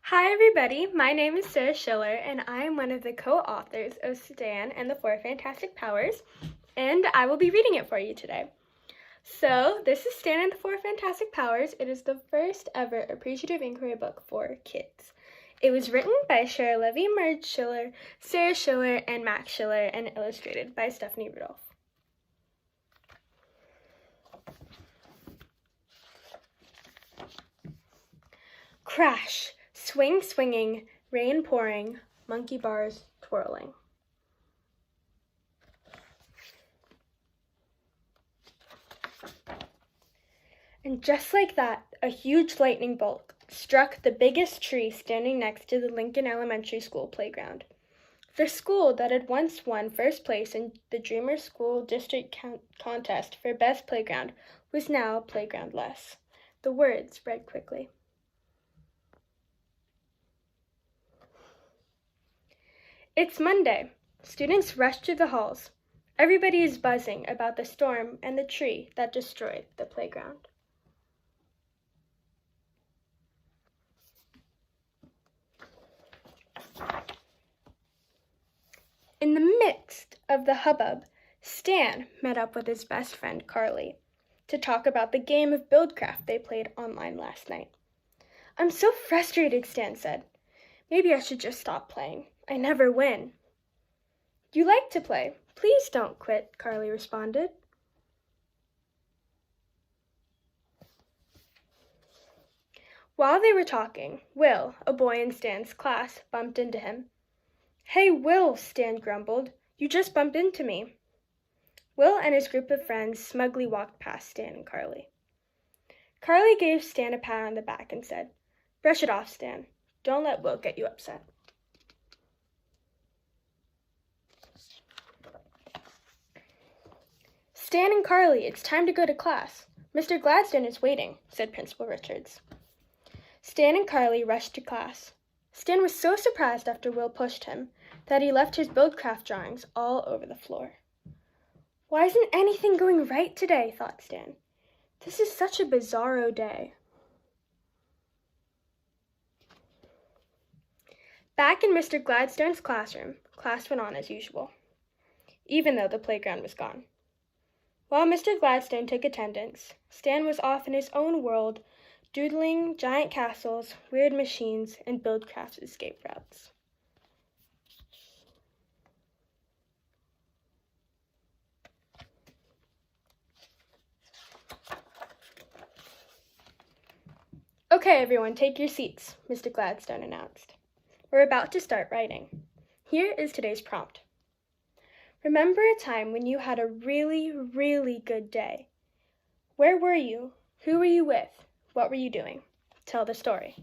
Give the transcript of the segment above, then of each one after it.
Hi everybody, my name is Sarah Schiller and I am one of the co-authors of Stan and the Four Fantastic Powers, and I will be reading it for you today. So this is Stan and the Four Fantastic Powers. It is the first ever appreciative inquiry book for kids. It was written by Shara Levy, Marge Schiller, Sarah Schiller, and Max Schiller, and illustrated by Stephanie Rudolph. Crash! Swing swinging, rain pouring, monkey bars twirling. And just like that, a huge lightning bolt struck the biggest tree standing next to the Lincoln Elementary School playground. The school that had once won first place in the Dreamer School District contest for best playground was now playgroundless. The words read quickly. It's Monday. Students rush to the halls. Everybody is buzzing about the storm and the tree that destroyed the playground. In the midst of the hubbub, Stan met up with his best friend Carly to talk about the game of Buildcraft they played online last night. "I'm so frustrated," Stan said. "Maybe I should just stop playing. I never win." "You like to play. Please don't quit," Carly responded. While they were talking, Will, a boy in Stan's class, bumped into him. "Hey, Will," Stan grumbled. "You just bumped into me." Will and his group of friends smugly walked past Stan and Carly. Carly gave Stan a pat on the back and said, "Brush it off, Stan. Don't let Will get you upset." "Stan and Carly, it's time to go to class. Mr. Gladstone is waiting," said Principal Richards. Stan and Carly rushed to class. Stan was so surprised after Will pushed him that he left his Buildcraft drawings all over the floor. "Why isn't anything going right today?" thought Stan. "This is such a bizarro day." Back in Mr. Gladstone's classroom, class went on as usual, even though the playground was gone. While Mr. Gladstone took attendance, Stan was off in his own world, doodling giant castles, weird machines, and Buildcraft escape routes. "Okay, everyone, take your seats," Mr. Gladstone announced. "We're about to start writing. Here is today's prompt. Remember a time when you had a really, really good day. Where were you? Who were you with? What were you doing? Tell the story."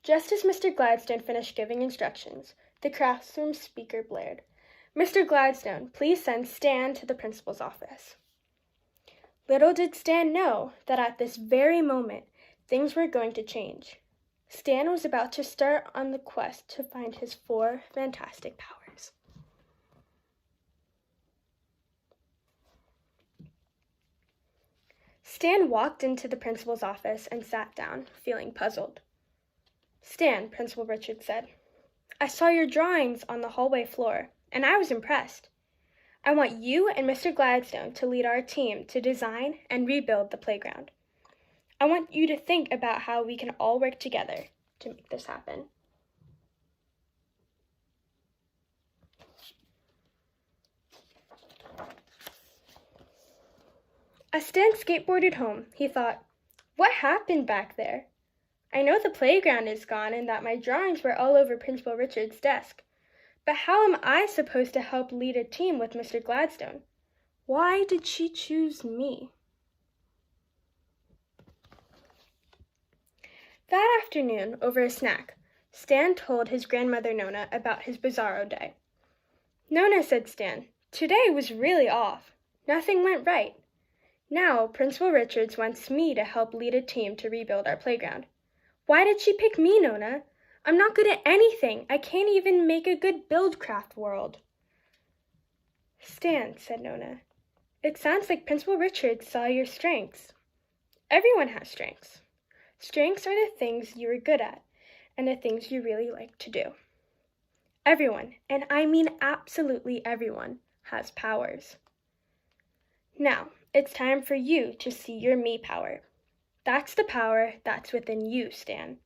Just as Mr. Gladstone finished giving instructions, the classroom speaker blared, "Mr. Gladstone, please send Stan to the principal's office." Little did Stan know that at this very moment, things were going to change. Stan was about to start on the quest to find his four fantastic powers. Stan walked into the principal's office and sat down, feeling puzzled. "Stan," Principal Richards said, "I saw your drawings on the hallway floor, and I was impressed. I want you and Mr. Gladstone to lead our team to design and rebuild the playground. I want you to think about how we can all work together to make this happen." As Stan skateboarded home, he thought, "What happened back there? I know the playground is gone and that my drawings were all over Principal Richards' desk, but how am I supposed to help lead a team with Mr. Gladstone? Why did she choose me?" That afternoon, over a snack, Stan told his grandmother Nona about his bizarro day. "Nona," said Stan, "today was really off. Nothing went right. Now, Principal Richards wants me to help lead a team to rebuild our playground. Why did she pick me, Nona? I'm not good at anything. I can't even make a good Buildcraft world." "Stan," said Nona, "it sounds like Principal Richards saw your strengths. Everyone has strengths. Strengths are the things you are good at, and the things you really like to do. Everyone, and I mean absolutely everyone, has powers. Now, it's time for you to see your me power. That's the power that's within you, Stan.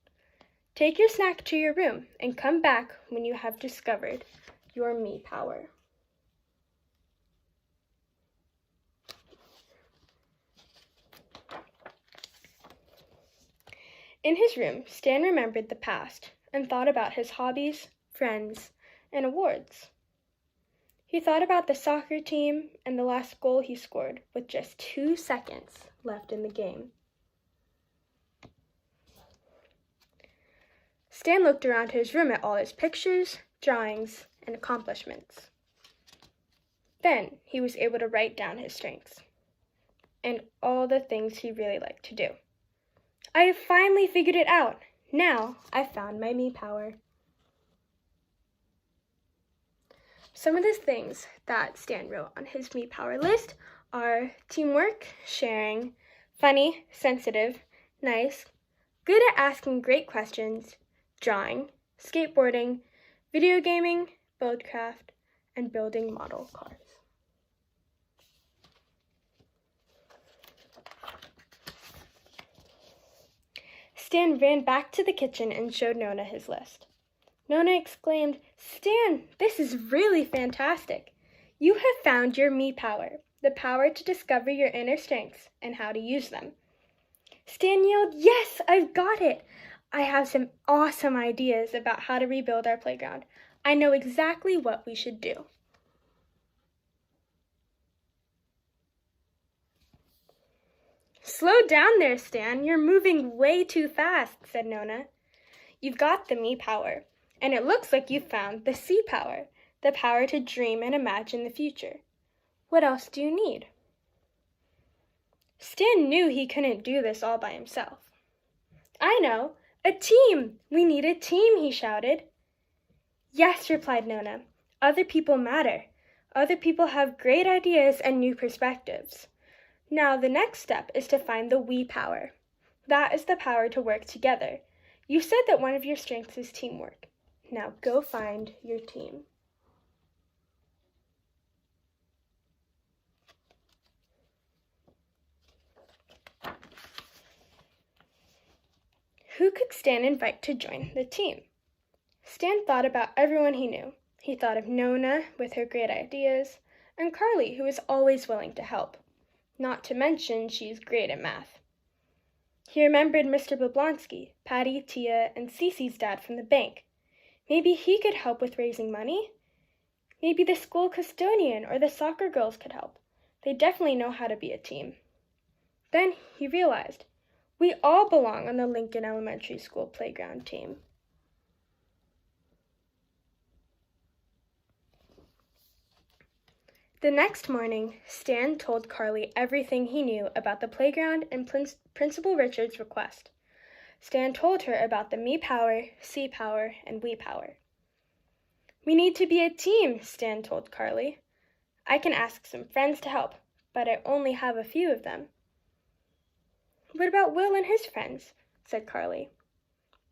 Take your snack to your room and come back when you have discovered your me power. In his room, Stan remembered the past and thought about his hobbies, friends, and awards. He thought about the soccer team and the last goal he scored with just 2 seconds left in the game. Stan looked around his room at all his pictures, drawings, and accomplishments. Then he was able to write down his strengths and all the things he really liked to do. I have finally figured it out. Now I've found my me power. Some of the things that Stan wrote on his me power list are teamwork, sharing, funny, sensitive, nice, good at asking great questions, drawing, skateboarding, video gaming, buildcraft, and building model cars. Stan ran back to the kitchen and showed Nona his list. Nona exclaimed, "Stan, this is really fantastic. You have found your me power, the power to discover your inner strengths and how to use them." Stan yelled, "Yes, I've got it. I have some awesome ideas about how to rebuild our playground. I know exactly what we should do." "Slow down there, Stan. You're moving way too fast," said Nona. "You've got the me power, and it looks like you've found the see power, the power to dream and imagine the future. What else do you need?" Stan knew he couldn't do this all by himself. "I know! A team! We need a team!" he shouted. "Yes," replied Nona. "Other people matter. Other people have great ideas and new perspectives. Now the next step is to find the we power. That is the power to work together. You said that one of your strengths is teamwork. Now go find your team." Who could Stan invite to join the team? Stan thought about everyone he knew. He thought of Nona with her great ideas, and Carly, who was always willing to help. Not to mention she's great at math. He remembered Mr. Blablonsky, Patty, Tia, and Cece's dad from the bank. Maybe he could help with raising money? Maybe the school custodian or the soccer girls could help. They definitely know how to be a team. Then he realized, we all belong on the Lincoln Elementary School playground team. The next morning, Stan told Carly everything he knew about the playground and Principal Richard's request. Stan told her about the me power, see power, and we power. "We need to be a team," Stan told Carly. "I can ask some friends to help, but I only have a few of them." "What about Will and his friends?" said Carly.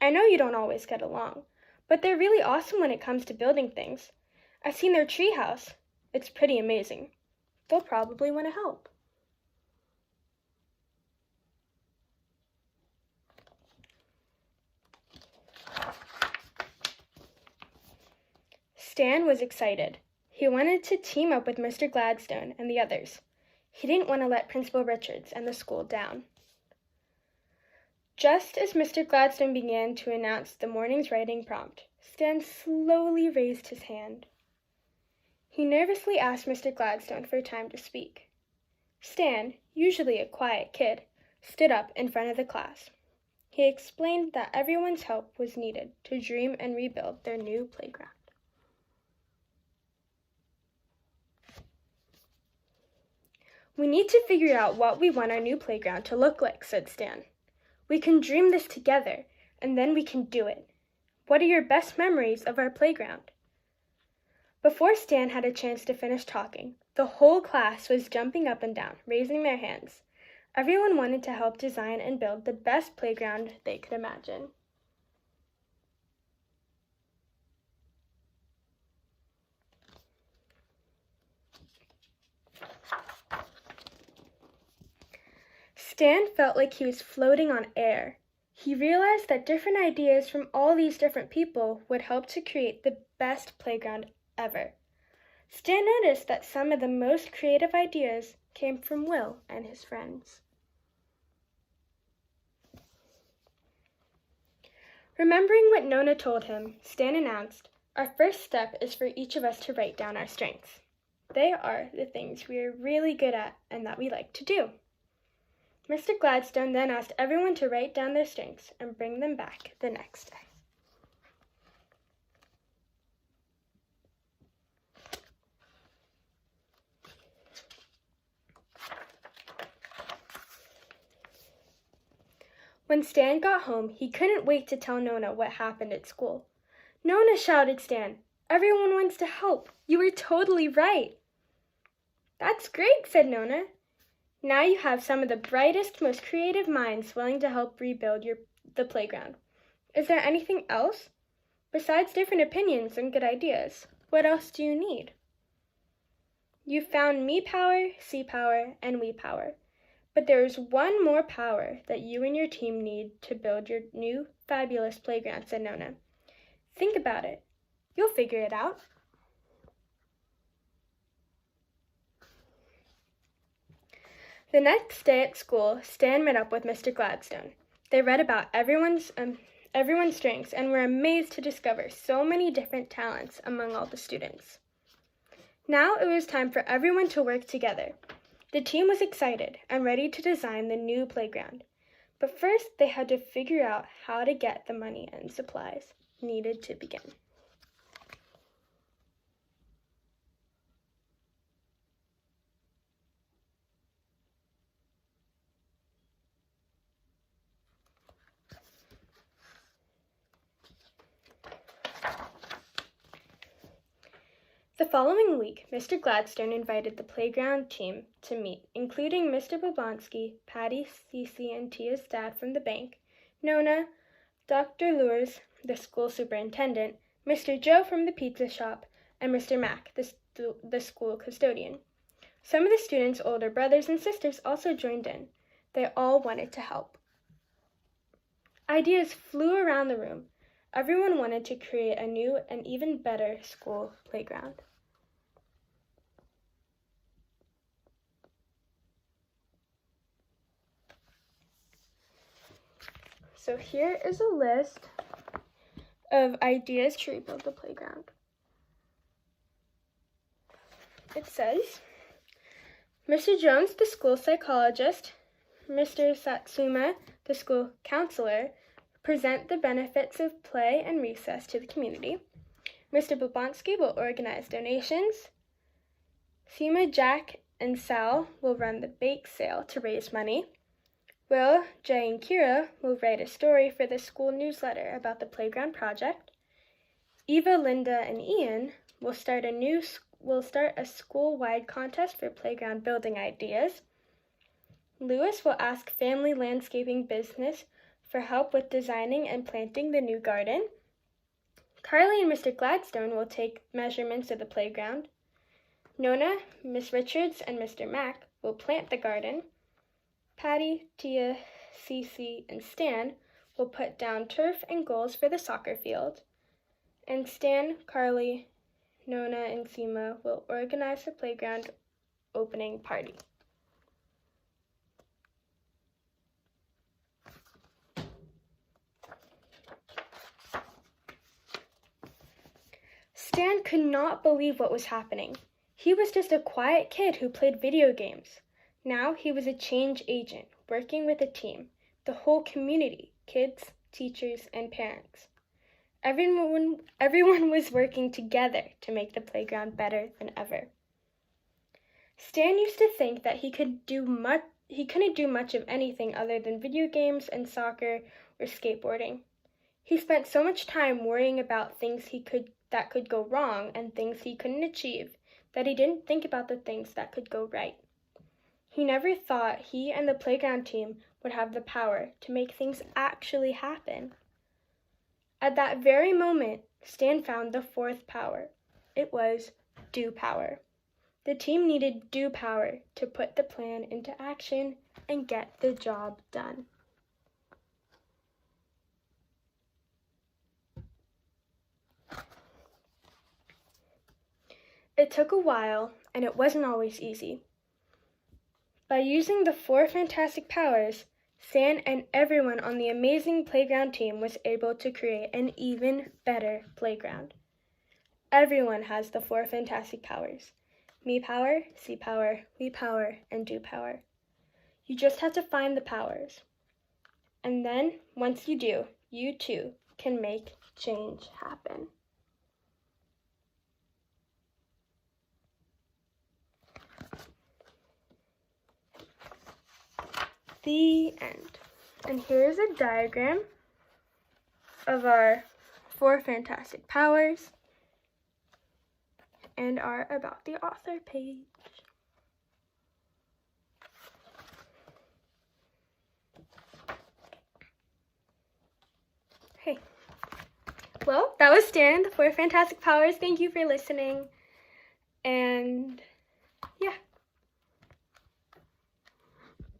"I know you don't always get along, but they're really awesome when it comes to building things. I've seen their treehouse. It's pretty amazing. They'll probably want to help." Stan was excited. He wanted to team up with Mr. Gladstone and the others. He didn't want to let Principal Richards and the school down. Just as Mr. Gladstone began to announce the morning's writing prompt, Stan slowly raised his hand. He nervously asked Mr. Gladstone for time to speak. Stan, usually a quiet kid, stood up in front of the class. He explained that everyone's help was needed to dream and rebuild their new playground. "We need to figure out what we want our new playground to look like," said Stan. "We can dream this together, and then we can do it. What are your best memories of our playground?" Before Stan had a chance to finish talking, the whole class was jumping up and down, raising their hands. Everyone wanted to help design and build the best playground they could imagine. Stan felt like he was floating on air. He realized that different ideas from all these different people would help to create the best playground ever. Stan noticed that some of the most creative ideas came from Will and his friends. Remembering what Nona told him, Stan announced, "Our first step is for each of us to write down our strengths. They are the things we are really good at and that we like to do." Mr. Gladstone then asked everyone to write down their strengths and bring them back the next day. When Stan got home, he couldn't wait to tell Nona what happened at school. "Nona," shouted Stan, "everyone wants to help. You were totally right." "That's great," said Nona. "Now you have some of the brightest, most creative minds willing to help rebuild the playground. Is there anything else? Besides different opinions and good ideas, what else do you need?" "You found me power, C power, and we power. But there is one more power that you and your team need to build your new, fabulous playground," said Nona. "Think about it. You'll figure it out." The next day at school, Stan met up with Mr. Gladstone. They read about everyone's strengths and were amazed to discover so many different talents among all the students. Now it was time for everyone to work together. The team was excited and ready to design the new playground. But first, they had to figure out how to get the money and supplies needed to begin. The following week, Mr. Gladstone invited the playground team to meet, including Mr. Boblonsky, Patty, Cece, and Tia's dad from the bank, Nona, Dr. Lures, the school superintendent, Mr. Joe from the pizza shop, and Mr. Mack, the school custodian. Some of the students' older brothers and sisters also joined in. They all wanted to help. Ideas flew around the room. Everyone wanted to create a new and even better school playground. So here is a list of ideas to rebuild the playground. It says, Mr. Jones, the school psychologist, Mr. Satsuma, the school counselor, present the benefits of play and recess to the community. Mr. Boblonsky will organize donations. Seema, Jack, and Sal will run the bake sale to raise money. Will, Jay, and Kira will write a story for the school newsletter about the playground project. Eva, Linda, and Ian will start a school-wide contest for playground building ideas. Lewis will ask Family Landscaping Business for help with designing and planting the new garden. Carly and Mr. Gladstone will take measurements of the playground. Nona, Miss Richards, and Mr. Mack will plant the garden. Patty, Tia, Cece, and Stan will put down turf and goals for the soccer field. And Stan, Carly, Nona, and Seema will organize the playground opening party. Stan could not believe what was happening. He was just a quiet kid who played video games. Now he was a change agent, working with a team, the whole community, kids, teachers, and parents. Everyone was working together to make the playground better than ever. Stan used to think that he couldn't do much of anything other than video games and soccer or skateboarding. He spent so much time worrying about things that could go wrong and things he couldn't achieve that he didn't think about the things that could go right. He never thought he and the playground team would have the power to make things actually happen. At that very moment, Stan found the fourth power. It was do power. The team needed do power to put the plan into action and get the job done. It took a while, and it wasn't always easy. By using the 4 fantastic powers, San and everyone on the amazing playground team was able to create an even better playground. Everyone has the 4 fantastic powers: me power, see power, we power, and do power. You just have to find the powers. And then, once you do, you too can make change happen. The end. And here's a diagram of our 4 fantastic powers and our About the Author page. Hey. Well, that was Stan, the 4 fantastic powers. Thank you for listening. And yeah.